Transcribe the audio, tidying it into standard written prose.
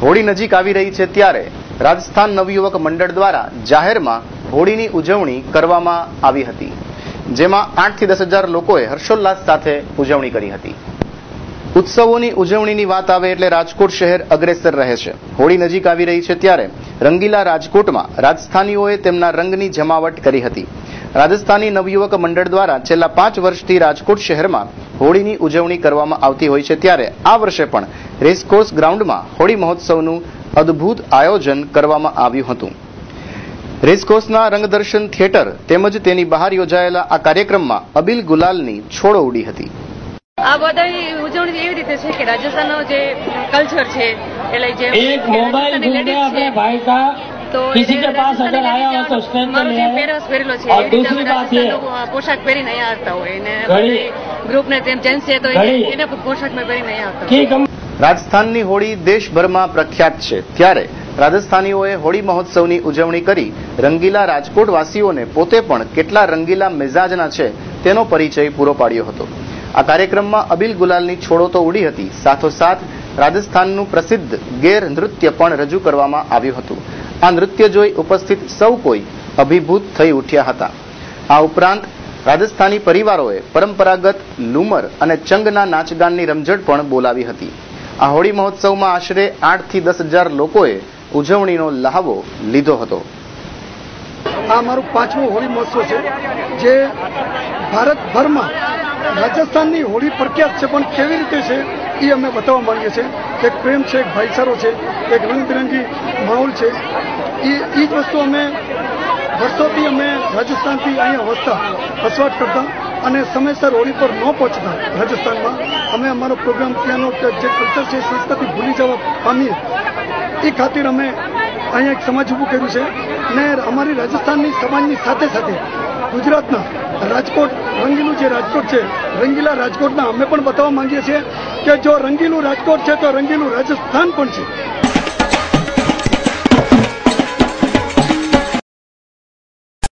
હોળી નજીક આવી રહી છે ત્યારે રાજસ્થાન નવયુવક મંડળ દ્વારા જાહેરમાં હોળીની ઉજવણી કરવામાં આવી હતી, જેમાં 8 થી 10,000 લોકોએ હર્ષોલ્લાસ સાથે ઉજવણી કરી હતી। ઉત્સવોની ઉજવણીની વાત આવે એટલે રાજકોટ શહેર અગ્રેસર રહે છે। હોળી નજીક આવી રહી છે ત્યારે રંગીલા રાજકોટમાં રાજસ્થાનીઓએ તેમના રંગની જમાવટ કરી હતી। રાજસ્થાની નવયુવક મંડળ દ્વારા છેલ્લા 5 વર્ષથી રાજકોટ શહેરમાં હોળીની ઉજવણી કરવામાં આવતી હોય છે, ત્યારે આ વર્ષે પણ રેસકોર્સ ગ્રાઉન્ડમાં હોળી મહોત્સવનું અદ્ભુત આયોજન કરવામાં આવ્યું હતું। રેસકોર્સના રંગદર્શન થિયેટર તેમજ તેની બહાર યોજાયેલા આ કાર્યક્રમમાં અબીલ ગુલાલની છોડો ઉડી હતી। આ બધાની ઉજવણી એવી રીતે છે કે રાજસ્થાનનો જે કલ્ચર છે એટલે જે એક મોબાઈલ ढूंढे अपने भाई का તો किसी के पास अगर आया हो तो स्टैंड पे ले आए। પહેરવેશ પહેરેલો છે और दूसरी बात ये પોશાક પહેરીને અહીંયા આવતા હોય ને ગ્રુપને તેમ જેન્ટ્સ છે તો એને પોશાકમાં પહેરીને અહીંયા આવતા હોય। રાજસ્થાનની હોળી દેશભરમાં પ્રખ્યાત છે, ત્યારે રાજસ્થાનીઓએ હોળી મહોત્સવની ઉજવણી કરી રંગીલા રાજકોટ વાસીઓને પોતે પણ કેટલા રંગીલા મિજાજના છે તેનો પરિચય પૂરો પાડ્યો હતો। આ કાર્યક્રમમાં અબીલ ગુલાલની છોડો તો ઉડી હતી, સાથોસાથ રાજસ્થાનનું પ્રસિદ્ધ ગેર નૃત્ય પણ રજૂ કરવામાં આવ્યું હતું। આ નૃત્ય જોઈ ઉપસ્થિત સૌ કોઈ અભિભૂત થઈ ઉઠ્યા હતા। આ ઉપરાંત રાજસ્થાની પરિવારોએ પરંપરાગત લુમર અને ચંગના નાચગાનની રમઝટ પણ બોલાવી હતી। આ હોળી મહોત્સવમાં આશરે 8 થી 10,000 લોકોએ ઉજવણીનો લહાવો લીધો હતો। આ અમારું 5મું હોળી મહોત્સવ છે, જે ભારતભરમાં રાજસ્થાનની હોળી પ્રખ્યાત છે, પણ કેવી રીતે છે એ અમે બતાવવા માંગીએ છીએ। એક પ્રેમ છે, એક ભાઈચારો છે, એક રંગબેરંગી માહોલ છે। એ જ વસ્તુ અમે વર્ષોથી અમે રાજસ્થાનથી અહીંયા વસવાટ કરતા અને સમયસર હોળી પર ન પહોંચતા રાજસ્થાનમાં અમે અમારો પ્રોગ્રામ ત્યાંનો જે કલ્ચર છે, સંસ્કૃતિ ભૂલી જવા પામીએ એ ખાतिर અમે અહીંયા એક સમાજ ઊભું કર્યું છે ને અમારી રાજસ્થાનની સમાજની સાથે સાથે ગુજરાતના રાજકોટ રંગીલું જે રાજકોટ છે, રંગીલા રાજકોટના અમે પણ બતાવવા માંગીએ છીએ કે જો રંગીલું રાજકોટ છે તો રંગીલું રાજસ્થાન પણ છે।